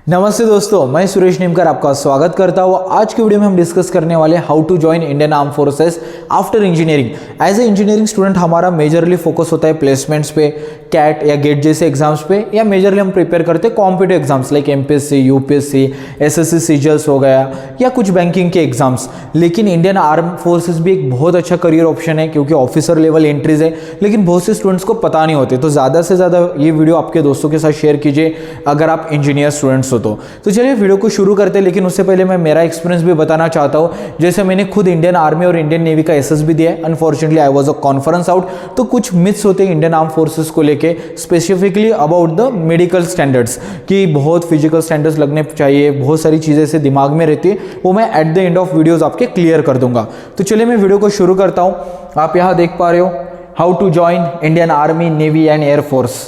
नमस्ते दोस्तों, मैं सुरेश नीमकर आपका स्वागत करता हूँ। आज की वीडियो में हम डिस्कस करने वाले how to join Indian arm forces after engineering. As a engineering student हमारा मेजरली फोकस होता है प्लेसमेंट्स पे, कैट या गेट जैसे एग्जाम्स पे, या मेजरली हम प्रिपेयर करते हैं competitive exams like MPSC, UPSC, SSC, CGLs हो गया, या कुछ बैंकिंग के एग्जाम्स। लेकिन इंडियन आर्म फोर्सेस भी एक बहुत अच्छा करियर ऑप्शन है क्योंकि ऑफिसर लेवल एंट्रीज है, लेकिन बहुत से स्टूडेंट्स को पता नहीं होते। तो ज़्यादा से ज़्यादा ये वीडियो आपके दोस्तों के साथ शेयर कीजिए अगर आप इंजीनियर स्टूडेंट्स हो तो चलिए वीडियो को शुरू करते हैं। लेकिन उससे पहले मैं मेरा एक्सपीरियंस भी बताना चाहता हूँ। जैसे मैंने खुद इंडियन आर्मी और इंडियन नेवी का एसएसबी दिया है। Unfortunately I was a conference out, तो कुछ मिथ्स होते हैं इंडियन आर्म फोर्सेस को लेके, specifically about the medical standards कि बहुत फिजिकल स्टैंडर्ड्स लगने चाहिए, बहुत सारी चीज़ें से दिमाग में रहती है, वो मैं at the end of videos आपके क्लियर कर दूंगा। तो चलिए मैं वीडियो को शुरू करता हूँ। आप यहाँ देख पा रहे हो how to join Indian army, navy and air force.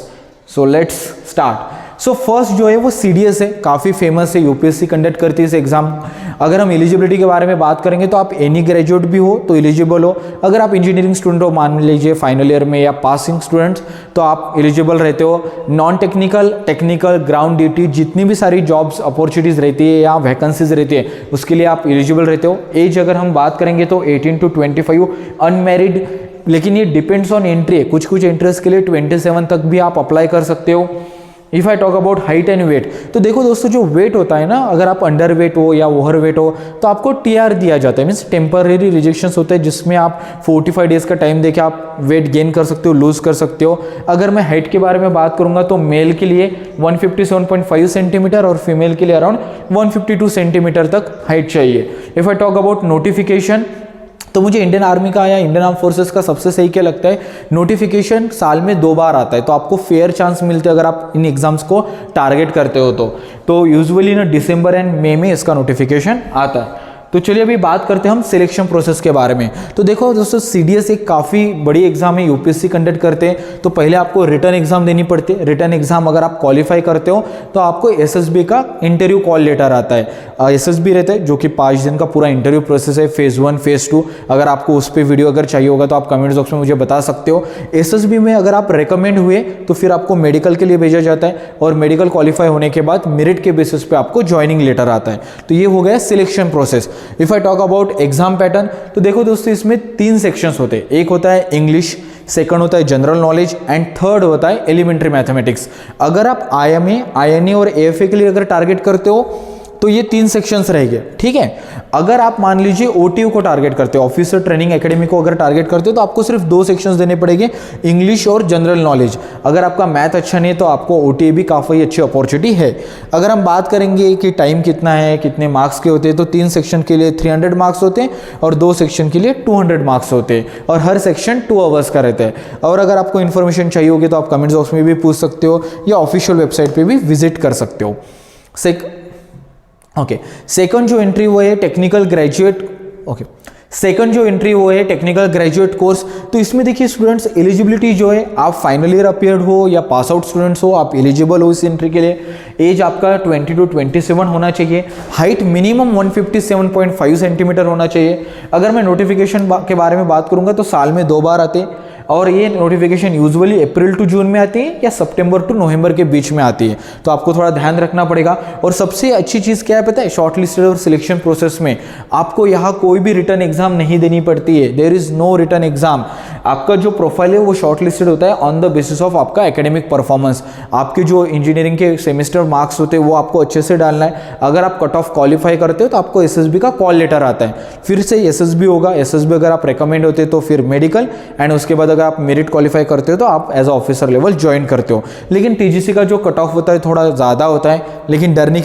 So let's start. So first जो है वो सीडीएस है, काफ़ी फेमस है, यूपीएससी कंडक्ट करती है इस एग्जाम। अगर हम एलिजिबिलिटी के बारे में बात करेंगे तो आप एनी ग्रेजुएट भी हो तो एलिजिबल हो। अगर आप इंजीनियरिंग स्टूडेंट हो, मान लीजिए फाइनल ईयर में या पासिंग स्टूडेंट्स, तो आप एलिजिबल रहते हो। Non technical, technical, ground duty, जितनी भी सारी जॉब्स अपॉर्चुनिटीज़ रहती है या वैकेंसीज रहती है उसके लिए आप एलिजिबल रहते हो। एज अगर हम बात करेंगे तो 18 to 25, अनमैरिड, लेकिन ये डिपेंड्स ऑन एंट्री है। कुछ कुछ एंट्रीज के लिए 27 तक भी आप अप्लाई कर सकते हो। If I talk about height and weight, तो देखो दोस्तों, जो वेट होता है ना, अगर आप अंडर वेट हो या ओवर वेट हो तो आपको टीआर दिया जाता है, मीन्स टेम्पररी रिजेक्शंस होते हैं, जिसमें आप 45 डेज का टाइम देके आप वेट गेन कर सकते हो, लूज कर सकते हो। अगर मैं हाइट के बारे में बात करूंगा तो मेल के लिए 157.5 सेंटीमीटर और फीमेल के लिए अराउंड 152 सेंटीमीटर तक हाइट चाहिए। If I talk about notification, तो मुझे इंडियन आर्मी का या इंडियन आर्म फोर्सेस का सबसे सही क्या लगता है, नोटिफिकेशन साल में 2 बार आता है, तो आपको फेयर चांस मिलते हैं अगर आप इन एग्जाम्स को टारगेट करते हो तो यूजुअली ना दिसंबर एंड मई में इसका नोटिफिकेशन आता है। तो चलिए अभी बात करते हैं हम सिलेक्शन प्रोसेस के बारे में। तो देखो दोस्तों, सीडीएस एक काफ़ी बड़ी एग्जाम है, यूपीएससी कंडक्ट करते हैं, तो पहले आपको रिटर्न एग्जाम देनी पड़ती है। रिटर्न एग्जाम अगर आप क्वालिफाई करते हो तो आपको एसएसबी का इंटरव्यू कॉल लेटर आता है। एसएसबी रहता है जो कि 5 दिन का पूरा इंटरव्यू प्रोसेस है, फेज़ 1, फेज़ 2। अगर आपको उस पर वीडियो अगर चाहिए होगा तो आप कमेंट बॉक्स में मुझे बता सकते हो। एसएसबी में अगर आप रिकमेंड हुए तो फिर आपको मेडिकल के लिए भेजा जाता है, और मेडिकल क्वालिफाई होने के बाद मेरिट के बेसिस पे आपको ज्वाइनिंग लेटर आता है। तो ये हो गया selection process. If I talk about exam pattern, तो देखो दोस्तों, इसमें 3 सेक्शंस होते हैं। एक होता है इंग्लिश, सेकंड होता है जनरल नॉलेज, एंड थर्ड होता है एलिमेंट्री मैथमेटिक्स। अगर आप आईएमए, आईएनए और एएफए के लिए अगर टारगेट करते हो तो ये 3 सेक्शंस रहेंगे, ठीक है। अगर आप मान लीजिए ओटीयू को टारगेट करते हो, ऑफिसर ट्रेनिंग एकेडमी को अगर टारगेट करते हो, तो आपको सिर्फ 2 सेक्शंस देने पड़ेंगे, इंग्लिश और जनरल नॉलेज। अगर आपका मैथ अच्छा नहीं है तो आपको ओटीए भी काफ़ी अच्छी अपॉर्चुनिटी है। अगर हम बात करेंगे कि टाइम कितना है, कितने मार्क्स के होते हैं, तो 3 सेक्शन के लिए 300 मार्क्स होते हैं और 2 सेक्शन के लिए 200 मार्क्स होते हैं, और हर सेक्शन 2 आवर्स का रहता है। और अगर आपको इन्फॉर्मेशन चाहिए होगी तो आप कमेंट बॉक्स में भी पूछ सकते हो या ऑफिशियल वेबसाइट पर भी विजिट कर सकते हो। सेकंड जो एंट्री वो है टेक्निकल ग्रेजुएट। सेकंड जो एंट्री वो है टेक्निकल ग्रेजुएट कोर्स। तो इसमें देखिए स्टूडेंट्स, एलिजिबिलिटी जो है, आप फाइनल ईयर अपीयर्ड हो या पास आउट स्टूडेंट्स हो, आप एलिजिबल हो इस एंट्री के लिए। एज आपका 20 to 27 होना चाहिए। हाइट मिनिमम 157.5 सेंटीमीटर होना चाहिए। अगर मैं नोटिफिकेशन के बारे में बात करूंगा तो साल में 2 बार आते हैं, और ये notification usually April to June में आती है या सितंबर टू नवंबर के बीच में आती है, तो आपको थोड़ा ध्यान रखना पड़ेगा। और सबसे अच्छी चीज़ क्या है पता है, शॉर्ट लिस्टेड और सिलेक्शन प्रोसेस में आपको यहाँ कोई भी रिटर्न एग्जाम नहीं देनी पड़ती है। There is no written exam. आपका जो प्रोफाइल है वो शॉर्ट लिस्टेड होता है ऑन द बेसिस ऑफ आपका एकेडमिक परफॉर्मेंस। आपके जो इंजीनियरिंग के सेमेस्टर मार्क्स होते हैं वो आपको अच्छे से डालना है। अगर आप कट ऑफ क्वालिफाई करते हो तो आपको एसएसबी का कॉल लेटर आता है, फिर से एसएसबी होगा। एसएसबी अगर आप रिकमेंड होते तो फिर मेडिकल, एंड उसके बाद अगर आप मेरिट क्वालिफाई करते हो तो आप as a officer level join करते हो। लेकिन टीजीसी का जो कट ऑफ होता है थोड़ा ज़्यादा होता है, लेकिन डरने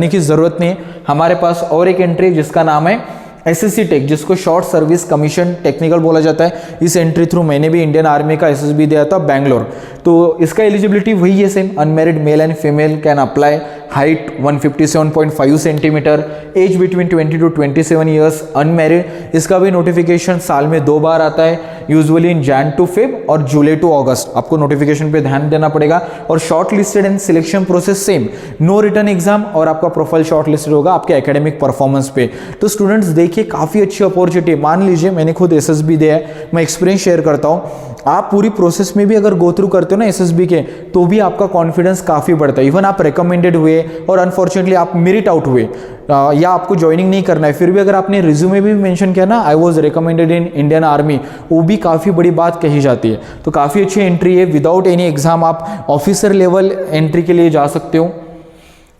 की ज़रूरत नहीं है। हमारे पास और एक एंट्री जिसका नाम है एसएससी टेक, जिसको शॉर्ट सर्विस कमीशन टेक्निकल बोला जाता है। इस एंट्री थ्रू मैंने भी इंडियन आर्मी का एसएसबी दिया था बैंगलोर। तो इसका एलिजिबिलिटी वही है same, unmarried male and female can apply. Height 157.5 centimetre, age between 20 to 27 years, unmarried. इसका भी नोटिफिकेशन साल में 2 बार आता है, usually in Jan to Feb और जुलाई टू अगस्त। आपको नोटिफिकेशन पे ध्यान देना पड़ेगा। और short listed and selection process same, no written exam, और आपका प्रोफाइल शॉर्ट लिस्टेड होगा आपके एकेडमिक परफॉर्मेंस पे। तो स्टूडेंट्स देखिए देखिए काफ़ी अच्छी अपॉर्चुनिटी। मान लीजिए मैंने खुद SSB दिया है, मैं एक्सपीरियंस शेयर करता हूँ। आप पूरी प्रोसेस में भी अगर गो थ्रू करते हो ना SSB के, तो भी आपका कॉन्फिडेंस काफ़ी बढ़ता है। इवन आप रिकमेंडेड हुए और अनफॉर्चुनेटली आप मेरिट आउट हुए या आपको ज्वाइनिंग नहीं करना है, फिर भी अगर आपने रिज्यूमे भी मेंशन किया ना I was recommended in Indian army, वो भी काफ़ी बड़ी बात कही जाती है। तो काफ़ी अच्छी एंट्री है, विदाउट एनी एग्जाम आप ऑफिसर लेवल एंट्री के लिए जा सकते हो।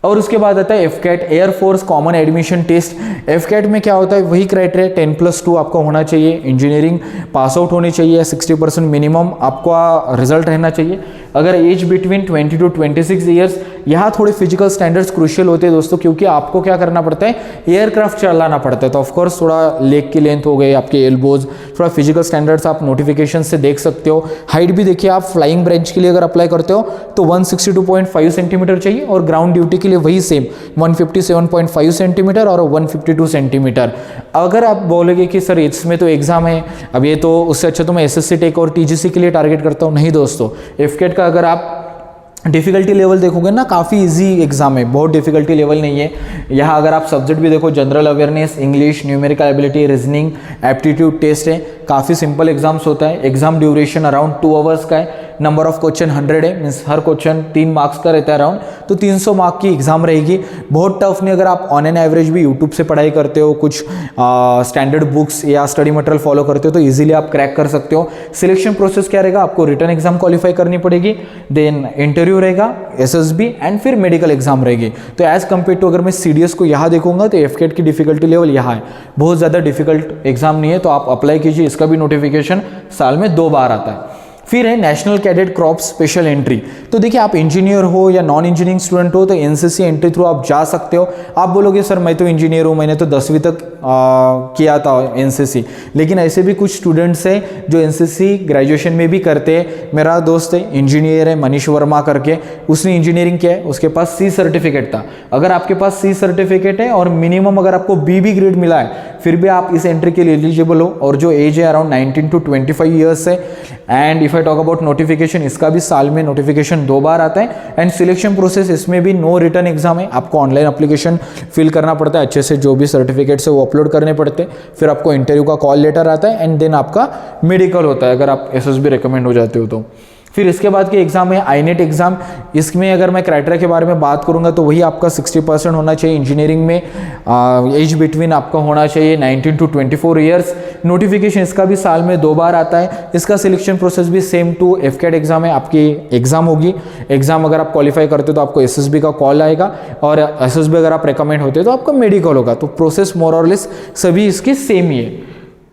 और उसके बाद आता है FCAT, air force common admission test. FCAT में क्या होता है, वही क्राइटेरिया 10+2 आपका होना चाहिए, इंजीनियरिंग पास आउट होनी चाहिए, 60% मिनिमम आपका रिजल्ट रहना चाहिए। अगर एज बिटवीन 20 to 26 ईयर्स, यहाँ थोड़े फिजिकल स्टैंडर्ड्स क्रूशियल होते हैं दोस्तों, क्योंकि आपको क्या करना पड़ता है, एयरक्राफ्ट चलाना पड़ता है। तो ऑफकोर्स थोड़ा लेग की लेंथ हो गई, आपके एल्बोज, थोड़ा फिजिकल स्टैंडर्ड्स आप नोटिफिकेशन से देख सकते हो। हाइट भी देखिए, आप फ्लाइंग ब्रांच के लिए अगर अप्लाई करते हो तो 162.5 सेंटीमीटर चाहिए, और ग्राउंड ड्यूटी के लिए वही सेम 157.5 सेंटीमीटर और 152 सेंटीमीटर। अगर आप बोलोगे कि सर इसमें तो एग्जाम है, अब ये तो उससे अच्छा तो मैं SSC टेक और TGC के लिए टारगेट करता हूँ, नहीं दोस्तों। FCAT का अगर आप डिफ़िकल्टी लेवल देखोगे ना, काफ़ी इजी एग्जाम है, बहुत डिफ़िकल्टी लेवल नहीं है। यहाँ अगर आप सब्जेक्ट भी देखो, general awareness, English, numerical ability, reasoning, aptitude test है, काफ़ी सिंपल एग्जाम्स होता है। एग्जाम ड्यूरेशन अराउंड 2 आवर्स का है, नंबर ऑफ क्वेश्चन 100 है, मीन्स हर क्वेश्चन 3 मार्क्स का रहता है अराउंड, तो 300 मार्क की एग्जाम रहेगी। बहुत टफ नहीं, अगर आप ऑन एन एवरेज भी यूट्यूब से पढ़ाई करते हो, कुछ स्टैंडर्ड बुक्स या स्टडी मटेरियल फॉलो करते हो, तो ईजिली आप क्रैक कर सकते हो। सिलेक्शन प्रोसेस क्या रहेगा, आपको रिटन एग्जाम क्वालिफाई करनी पड़ेगी, देन इंटरव्यू रहेगा, SSB एंड फिर मेडिकल एग्जाम रहेगी। तो एज कम्पेयर टू अगर मैं CDS को यहाँ देखूंगा तो FCAT की डिफिकल्टी लेवल यहाँ है, बहुत ज़्यादा डिफिकल्ट एग्जाम नहीं है। तो आप अप्लाई कीजिए, इसका भी नोटिफिकेशन साल में 2 बार आता है। फिर है national cadet crops special entry. तो देखिए, आप इंजीनियर हो या नॉन इंजीनियरिंग स्टूडेंट हो तो NCC एंट्री थ्रू आप जा सकते हो। आप बोलोगे सर मैं तो इंजीनियर हूँ, मैंने तो 10वीं तक किया था NCC, लेकिन ऐसे भी कुछ स्टूडेंट्स हैं जो NCC ग्रेजुएशन में भी करते हैं। मेरा दोस्त है इंजीनियर है, मनीष वर्मा करके, उसने इंजीनियरिंग किया है, उसके पास C सर्टिफिकेट था। अगर आपके पास C सर्टिफिकेट है और मिनिमम अगर आपको BB ग्रेड मिला है, फिर भी आप इस एंट्री के लिए एलिजिबल हो, और जो एज है अराउंड 19 to 25 ईयर्स है। And if I talk about notification, इसका भी साल में नोटिफिकेशन 2 बार आता है। एंड सिलेक्शन प्रोसेस, इसमें भी नो रिटर्न एग्जाम है, आपको ऑनलाइन एप्लीकेशन फिल करना पड़ता है, अच्छे से जो भी सर्टिफिकेट्स है वो अपलोड करने पड़ते हैं, फिर आपको इंटरव्यू का कॉल लेटर आता है, एंड देन आपका मेडिकल होता है अगर आप SSB रिकमेंड हो जाते हो तो। फिर इसके बाद के एग्जाम है INET एग्जाम। इसमें अगर मैं क्राइटेरिया के बारे में बात करूंगा तो वही आपका 60% होना चाहिए इंजीनियरिंग में, एज बिटवीन आपका होना चाहिए 19 to 24 ईयर्स। नोटिफिकेशन इसका भी साल में 2 बार आता है। इसका सिलेक्शन प्रोसेस भी सेम टू FCAT एग्जाम है, आपकी एग्जाम होगी। एग्जाम अगर आप क्वालिफाई करते हो तो आपको SSB का कॉल आएगा, और SSB अगर आप रिकमेंड होते हो तो आपका मेडिकल होगा। तो प्रोसेस मोर और लेस सभी इसकी सेम ही है।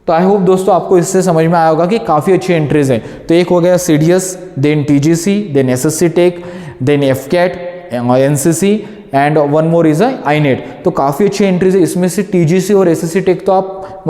तो आई होप दोस्तों आपको इससे समझ में आया होगा कि काफ़ी अच्छी एंट्रीज हैं। तो एक हो गया CDS, then TGC, then SSC tech, then FCAT, NCC and one more is INET। तो काफ़ी अच्छी एंट्रीज है। इसमें से TGC और SSC टेक तो आप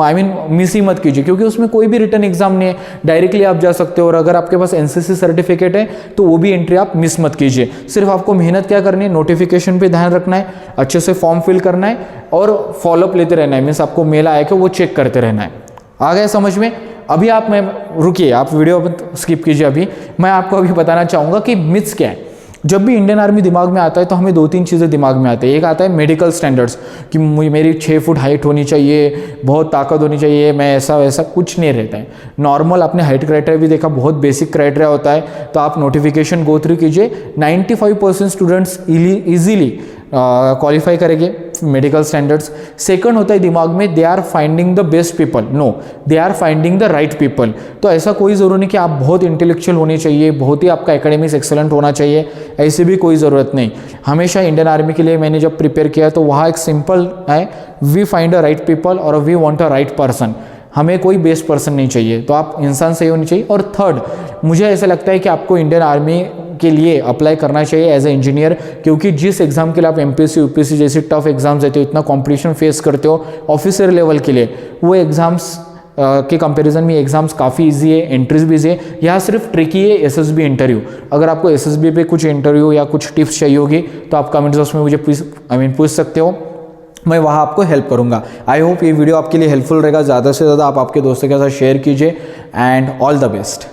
मिस ही मत कीजिए, क्योंकि उसमें कोई भी रिटर्न एग्जाम नहीं है, डायरेक्टली आप जा सकते हो। और अगर आपके पास NCC सर्टिफिकेट है तो वो भी एंट्री आप मिस मत कीजिए। सिर्फ आपको मेहनत क्या करनी है, नोटिफिकेशन पे ध्यान रखना है, अच्छे से फॉर्म फिल करना है और फॉलोअप लेते रहना है, मीन्स आपको मेल आया कि वो चेक करते रहना है। आ गया समझ में? अभी आप मैं रुकिए, आप वीडियो स्किप कीजिए। अभी मैं आपको अभी बताना चाहूँगा कि मिथ्स क्या है। जब भी इंडियन आर्मी दिमाग में आता है तो हमें 2-3 चीज़ें दिमाग में आती है। एक आता है मेडिकल स्टैंडर्ड्स, कि मेरी 6 फुट हाइट होनी चाहिए, बहुत ताकत होनी चाहिए, मैं ऐसा वैसा कुछ नहीं रहता है। नॉर्मल आपने हाइट क्राइटेरिया भी देखा, बहुत बेसिक क्राइटेरिया होता है। तो आप नोटिफिकेशन गो थ्रू कीजिए, 95% स्टूडेंट्स ईजिली क्वालिफाई करेंगे मेडिकल स्टैंडर्ड्स। सेकंड होता है दिमाग में, they are finding the best people, no they are finding the right people. तो ऐसा कोई ज़रूरी नहीं कि आप बहुत इंटेलेक्चुअल होने चाहिए, बहुत ही आपका एकेडमिक्स एक्सेलेंट होना चाहिए, ऐसी भी कोई ज़रूरत नहीं। हमेशा इंडियन आर्मी के लिए मैंने जब प्रिपेयर किया तो वहाँ एक सिंपल है, we find a right people और we want a right person. हमें कोई बेस्ट पर्सन नहीं चाहिए, तो आप इंसान सही होनी चाहिए। और थर्ड, मुझे ऐसा लगता है कि आपको इंडियन आर्मी के लिए अप्लाई करना चाहिए एज ए इंजीनियर, क्योंकि जिस एग्जाम के लिए आप MPSC UPSC जैसी टफ एग्जाम्स देते हो, इतना कंपटीशन फेस करते हो ऑफिसर लेवल के लिए, वो एग्जाम्स के कंपैरिजन में एग्जाम्स काफ़ी इजी है, एंट्रीज भी इजी है। यहाँ सिर्फ ट्रिकी है SSB इंटरव्यू। अगर आपको SSB पे कुछ इंटरव्यू या कुछ टिप्स चाहिए होगी तो आप कमेंट बॉक्स में मुझे पूछ सकते हो, मैं वहाँ आपको हेल्प करूँगा। आई होप ये वीडियो आपके लिए हेल्पफुल रहेगा। ज़्यादा से ज़्यादा आप आपके दोस्तों के साथ शेयर कीजिए, एंड ऑल द बेस्ट।